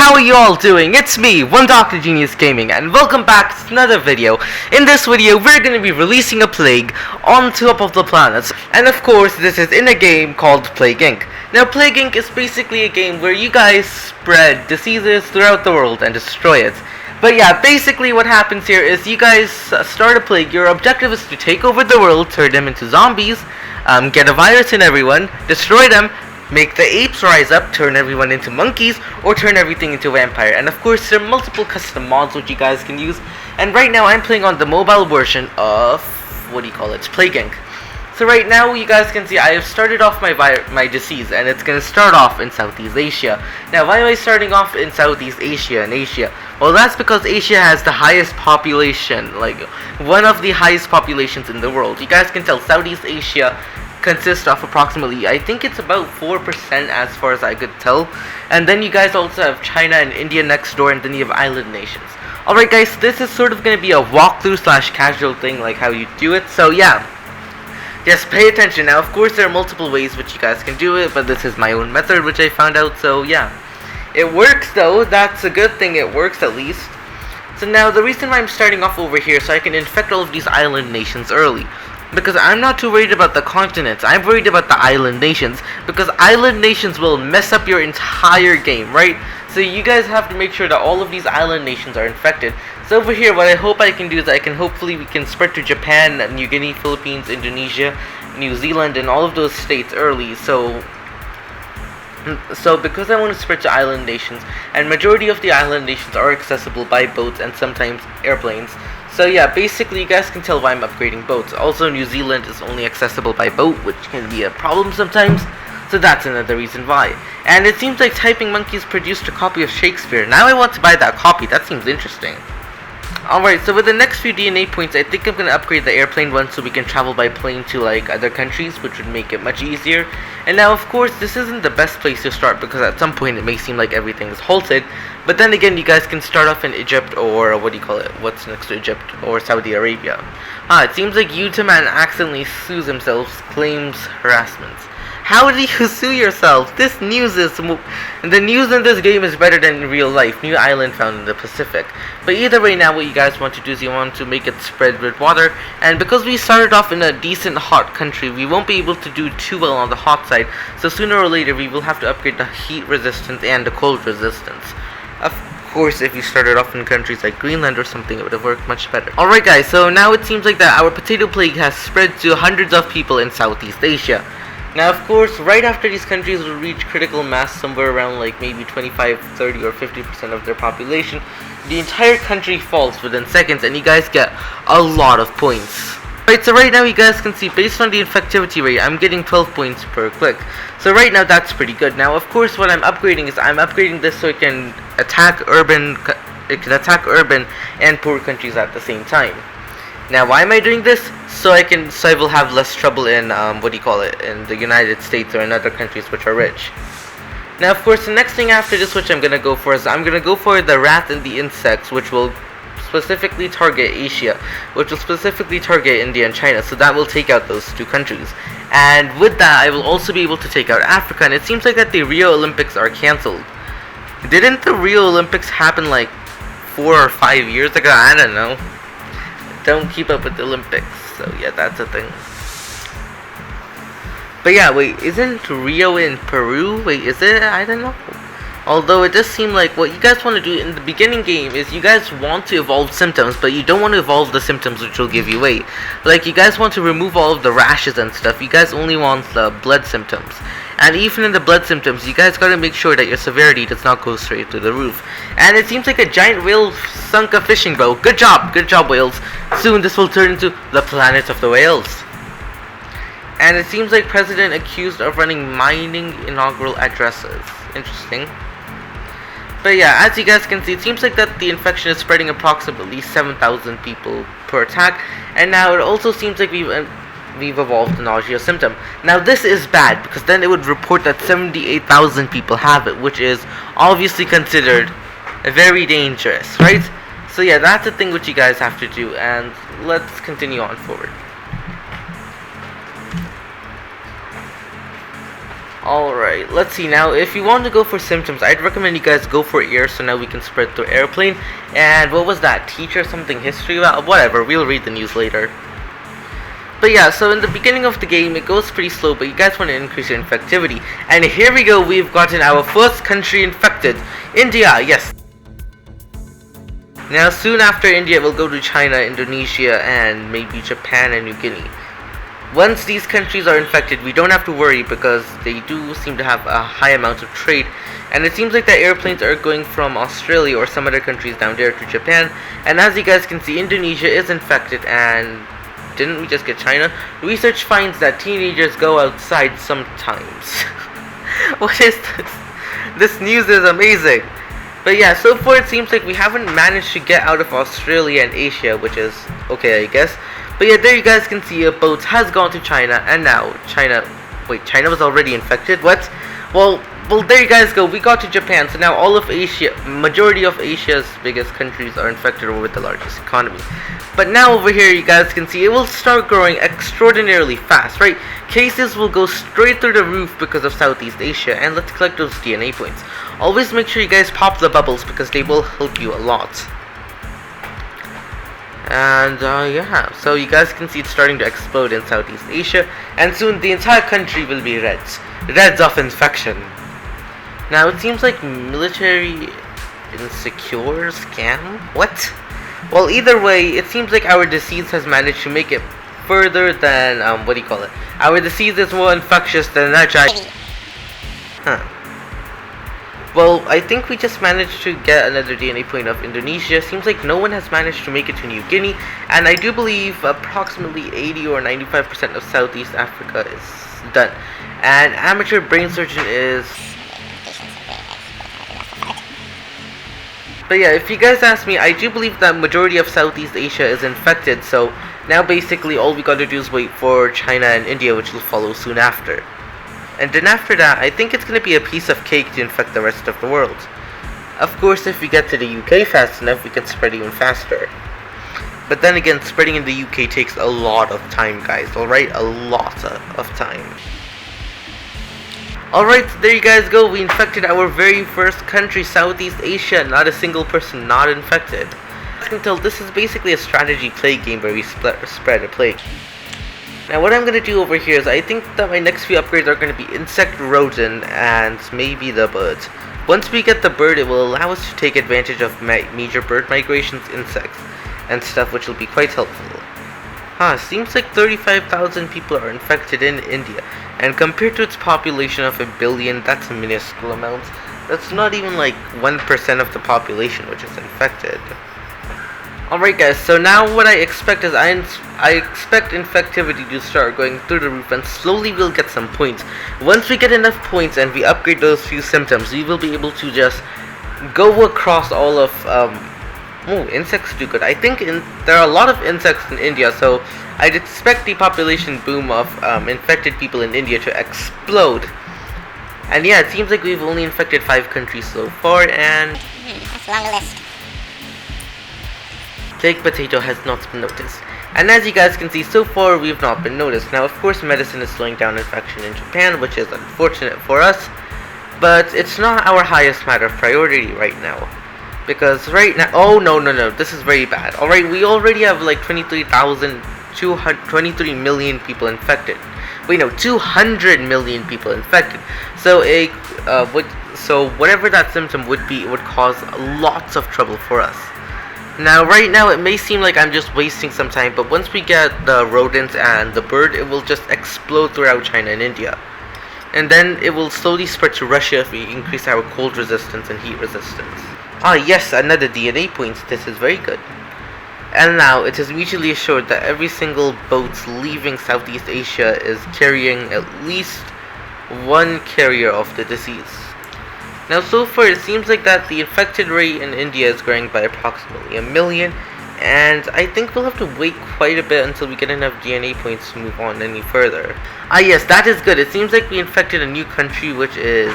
how are you all doing? It's me, One Dr. Genius Gaming, and welcome back to another video. In this video, we're going to be releasing a plague on top of the planets, and of course, this is in a game called Plague Inc. Now, Plague Inc. is basically a game where you guys spread diseases throughout the world and destroy it. But yeah, basically what happens here is you guys start a plague. Your objective is to take over the world, turn them into zombies, get a virus in everyone, destroy them, make the apes rise up, turn everyone into monkeys, or turn everything into vampire. And of course, there are multiple custom mods which you guys can use. And right now, I'm playing on the mobile version of, Plague Inc. So right now, you guys can see I have started off my disease, and it's going to start off in Southeast Asia. Now, why am I starting off in Southeast Asia and Asia? Well, that's because Asia has the highest population, like one of the highest populations in the world. You guys can tell Southeast Asia consists of approximately, I think it's about 4% as far as I could tell. And then you guys also have China and India next door, and then you have island nations. Alright guys, this is sort of going to be a walkthrough slash casual thing, like how you do it. So yeah, just pay attention. Now of course there are multiple ways which you guys can do it, but this is my own method which I found out. So yeah, it works though. That's a good thing, it works at least. So now the reason why I'm starting off over here, so I can infect all of these island nations early. Because I'm not too worried about the continents, I'm worried about the island nations. Because island nations will mess up your entire game, right? So you guys have to make sure that all of these island nations are infected. So over here, what I hope I can do is we can spread to Japan, New Guinea, Philippines, Indonesia, New Zealand, and all of those states early. So because I want to spread to island nations, and majority of the island nations are accessible by boats and sometimes airplanes. So yeah, basically you guys can tell why I'm upgrading boats. Also, New Zealand is only accessible by boat, which can be a problem sometimes. So that's another reason why. And it seems like Typing Monkeys produced a copy of Shakespeare. Now I want to buy that copy. That seems interesting. Alright, so with the next few DNA points, I think I'm going to upgrade the airplane one so we can travel by plane to like other countries, which would make it much easier. And now of course, this isn't the best place to start because at some point it may seem like everything is halted. But then again, you guys can start off in Egypt or what's next to Egypt, or Saudi Arabia. It seems like Utaman accidentally sues himself, claims harassment. How did you sue yourself? The news in this game is better than in real life. New island found in the Pacific. But either way, now what you guys want to do is you want to make it spread with water. And because we started off in a decent hot country, we won't be able to do too well on the hot side. So sooner or later, we will have to upgrade the heat resistance and the cold resistance. Of course, if you started off in countries like Greenland or something, it would have worked much better. Alright guys, so now it seems like that our potato plague has spread to hundreds of people in Southeast Asia. Now, of course, right after these countries will reach critical mass, somewhere around like maybe 25, 30, or 50% of their population, the entire country falls within seconds, and you guys get a lot of points. Right, so right now you guys can see, based on the infectivity rate, I'm getting 12 points per click. So right now that's pretty good. Now, of course, what I'm upgrading is I'm upgrading this so it can attack urban and poor countries at the same time. Now, why am I doing this? So I will have less trouble in in the United States or in other countries which are rich. Now, of course, the next thing after this which I'm gonna go for is I'm gonna go for the rat and the insects, which will specifically target Asia, which will specifically target India and China. So that will take out those two countries. And with that, I will also be able to take out Africa. And it seems like that the Rio Olympics are cancelled. Didn't the Rio Olympics happen like 4 or 5 years ago? I don't know. Don't keep up with the Olympics, so yeah, that's a thing. But yeah, wait, isn't Rio in Peru? Wait, is it? I don't know. Although it does seem like what you guys want to do in the beginning game is you guys want to evolve symptoms, but you don't want to evolve the symptoms which will give you weight. Like, you guys want to remove all of the rashes and stuff. You guys only want the blood symptoms. And even in the blood symptoms, you guys gotta make sure that your severity does not go straight to the roof. And it seems like a giant whale sunk a fishing boat. Good job, whales. Soon this will turn into the planet of the whales. And it seems like president accused of running mining inaugural addresses. Interesting. But yeah, as you guys can see, it seems like that the infection is spreading approximately 7,000 people per attack. And now it also seems like we've evolved the nausea symptom. Now this is bad because then it would report that 78,000 people have it, which is obviously considered very dangerous, right? So yeah, that's the thing which you guys have to do, and let's continue on forward. Alright, let's see now. If you want to go for symptoms, I'd recommend you guys go for air, so now we can spread through airplane. And what was that? Teacher something history? Well, whatever, we'll read the news later. But yeah, so in the beginning of the game, it goes pretty slow, but you guys want to increase your infectivity. And here we go, we've gotten our first country infected. India, yes. Now soon after India, we'll go to China, Indonesia, and maybe Japan and New Guinea. Once these countries are infected, we don't have to worry because they do seem to have a high amount of trade. And it seems like the airplanes are going from Australia or some other countries down there to Japan. And as you guys can see, Indonesia is infected, and didn't we just get China? Research finds that teenagers go outside sometimes. What is this? This news is amazing. But yeah, so far it seems like we haven't managed to get out of Australia and Asia, which is okay, I guess. But yeah, there you guys can see a boat has gone to China, and now China... Wait, China was already infected? What? Well, there you guys go. We got to Japan, so now all of Asia, majority of Asia's biggest countries are infected with the largest economy. But now over here, you guys can see it will start growing extraordinarily fast, right? Cases will go straight through the roof because of Southeast Asia, and let's collect those DNA points. Always make sure you guys pop the bubbles because they will help you a lot. And yeah, so you guys can see it's starting to explode in Southeast Asia, and soon the entire country will be reds of infection. Now it seems like military insecure scam? What? Well, either way, it seems like our disease has managed to make it further than what do you call it? Our disease is more infectious than HIV. Huh. Well, I think we just managed to get another DNA point of Indonesia. Seems like no one has managed to make it to New Guinea. And I do believe approximately 80 or 95% of Southeast Africa is done. And amateur brain surgeon is... But yeah, if you guys ask me, I do believe that majority of Southeast Asia is infected. So now basically all we gotta do is wait for China and India, which will follow soon after. And then after that, I think it's going to be a piece of cake to infect the rest of the world. Of course, if we get to the UK fast enough, we can spread even faster. But then again, spreading in the UK takes a lot of time, guys, alright? A lot of time. Alright, there you guys go. We infected our very first country, Southeast Asia. Not a single person not infected. As you can tell, this is basically a strategy plague game where we spread a plague. Now what I'm going to do over here is I think that my next few upgrades are going to be insect, rodent, and maybe the bird. Once we get the bird, it will allow us to take advantage of major bird migrations, insects, and stuff, which will be quite helpful. Seems like 35,000 people are infected in India, and compared to its population of 1 billion, that's a minuscule amount. That's not even like 1% of the population which is infected. Alright guys, so now what I expect is I expect infectivity to start going through the roof, and slowly we'll get some points. Once we get enough points and we upgrade those few symptoms, we will be able to just go across all of, insects do good. I think there are a lot of insects in India, so I'd expect the population boom of infected people in India to explode. And yeah, it seems like we've only infected 5 countries so far, and... that's a long list. Plague potato has not been noticed. And as you guys can see, so far we've not been noticed. Now of course medicine is slowing down infection in Japan, which is unfortunate for us, but it's not our highest matter of priority right now. Because right now, oh no, this is very bad. Alright, we already have like 23 million people infected. Wait, no, 200 million people infected. So whatever that symptom would be, it would cause lots of trouble for us. Now, right now, it may seem like I'm just wasting some time, but once we get the rodents and the bird, it will just explode throughout China and India. And then it will slowly spread to Russia if we increase our cold resistance and heat resistance. Yes, another DNA point. This is very good. And now, it is mutually assured that every single boat leaving Southeast Asia is carrying at least one carrier of the disease. Now so far it seems like that the infected rate in India is growing by approximately 1 million, and I think we'll have to wait quite a bit until we get enough DNA points to move on any further. Yes, that is good. It seems like we infected a new country, which is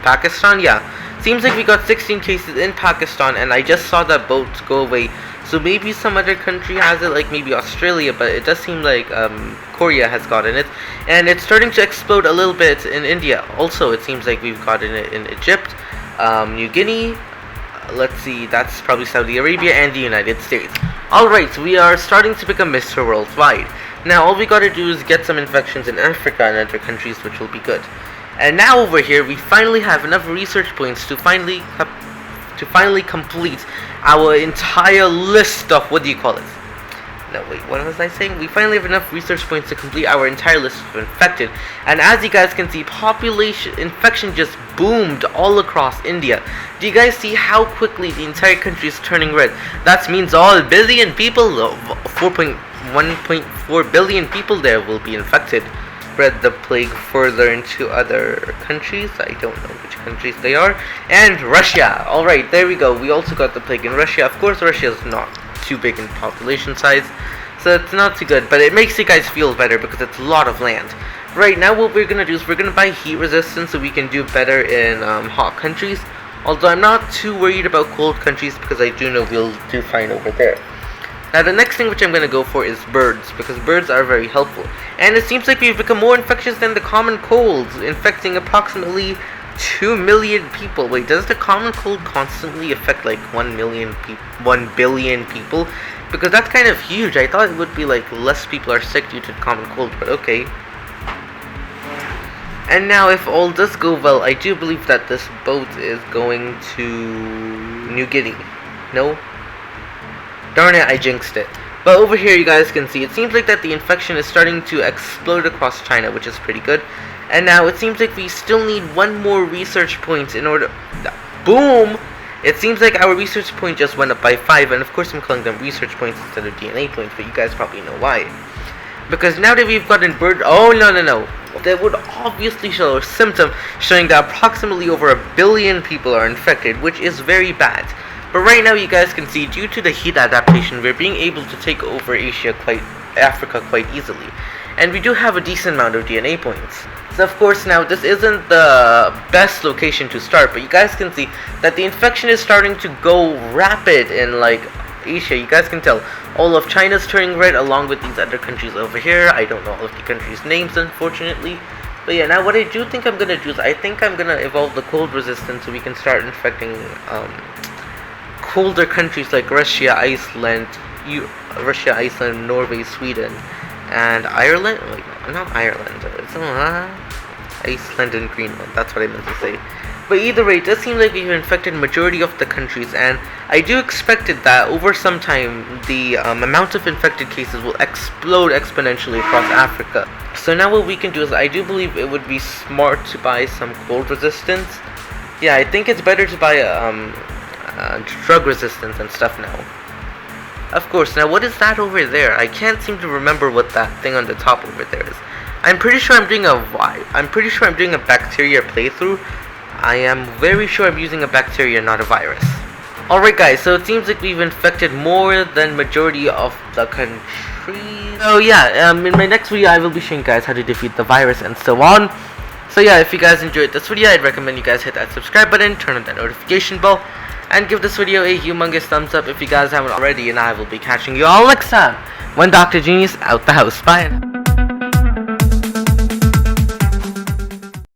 Pakistan. Yeah, seems like we got 16 cases in Pakistan, and I just saw that boat go away. So maybe some other country has it, like maybe Australia, but it does seem like Korea has gotten it. And it's starting to explode a little bit in India. Also, it seems like we've gotten it in Egypt, New Guinea, let's see, that's probably Saudi Arabia, and the United States. Alright, we are starting to become Mr. Worldwide. Now all we gotta do is get some infections in Africa and other countries, which will be good. And now over here, we finally have enough research points to finally complete our entire list of, what do you call it? No, wait, what was I saying? We finally have enough research points to complete our entire list of infected. And as you guys can see, infection just boomed all across India. Do you guys see how quickly the entire country is turning red? That means all billion people, 1.4 billion people there will be infected. Spread the plague further into other countries. I don't know which countries they are. And Russia. Alright, there we go. We also got the plague in Russia. Of course, Russia is not too big in population size, so it's not too good, but it makes you guys feel better because it's a lot of land. Right now what we're gonna do is we're gonna buy heat resistance so we can do better in hot countries, although I'm not too worried about cold countries because I do know we'll do fine over there. Now the next thing which I'm gonna go for is birds, because birds are very helpful, and it seems like we've become more infectious than the common colds, infecting approximately 2 million people. Wait, does the common cold constantly affect like 1 billion people? Because that's kind of huge. I thought it would be like less people are sick due to the common cold, but okay. And now if all does go well, I do believe that this boat is going to New Guinea. No? Darn it, I jinxed it. But over here you guys can see, it seems like that the infection is starting to explode across China, which is pretty good. And now it seems like we still need one more research point in order... Boom! It seems like our research point just went up by 5, and of course I'm calling them research points instead of DNA points, but you guys probably know why. Because now that we've gotten bird... Oh, no. That would obviously show a symptom showing that approximately over 1 billion people are infected, which is very bad. But right now you guys can see, due to the heat adaptation, we're being able to take over Africa quite easily. And we do have a decent amount of DNA points. So of course now this isn't the best location to start, but you guys can see that the infection is starting to go rapid in like Asia. You guys can tell all of China's turning red along with these other countries over here. I don't know all of the countries' names unfortunately. But yeah, now what I do think I'm gonna do is I think I'm gonna evolve the cold resistance so we can start infecting colder countries like Russia, Iceland, Norway, Sweden, and Ireland. Wait, no, not Ireland. It's Iceland and Greenland. That's what I meant to say. But either way, it does seem like we've infected majority of the countries, and I do expect that over some time the amount of infected cases will explode exponentially across Africa. So now what we can do is I do believe it would be smart to buy some cold resistance. Yeah, I think it's better to buy drug resistance and stuff now. Of course, now what is that over there? I can't seem to remember what that thing on the top over there is. I'm pretty sure I'm doing a bacteria playthrough. I am very sure I'm using a bacteria, not a virus. Alright guys, so it seems like we've infected more than majority of the countries. So yeah, in my next video I will be showing you guys how to defeat the virus and so on. So yeah, if you guys enjoyed this video, I'd recommend you guys hit that subscribe button, turn on that notification bell, and give this video a humongous thumbs up if you guys haven't already, and I will be catching you all next time when Dr. Genius out the house. Bye.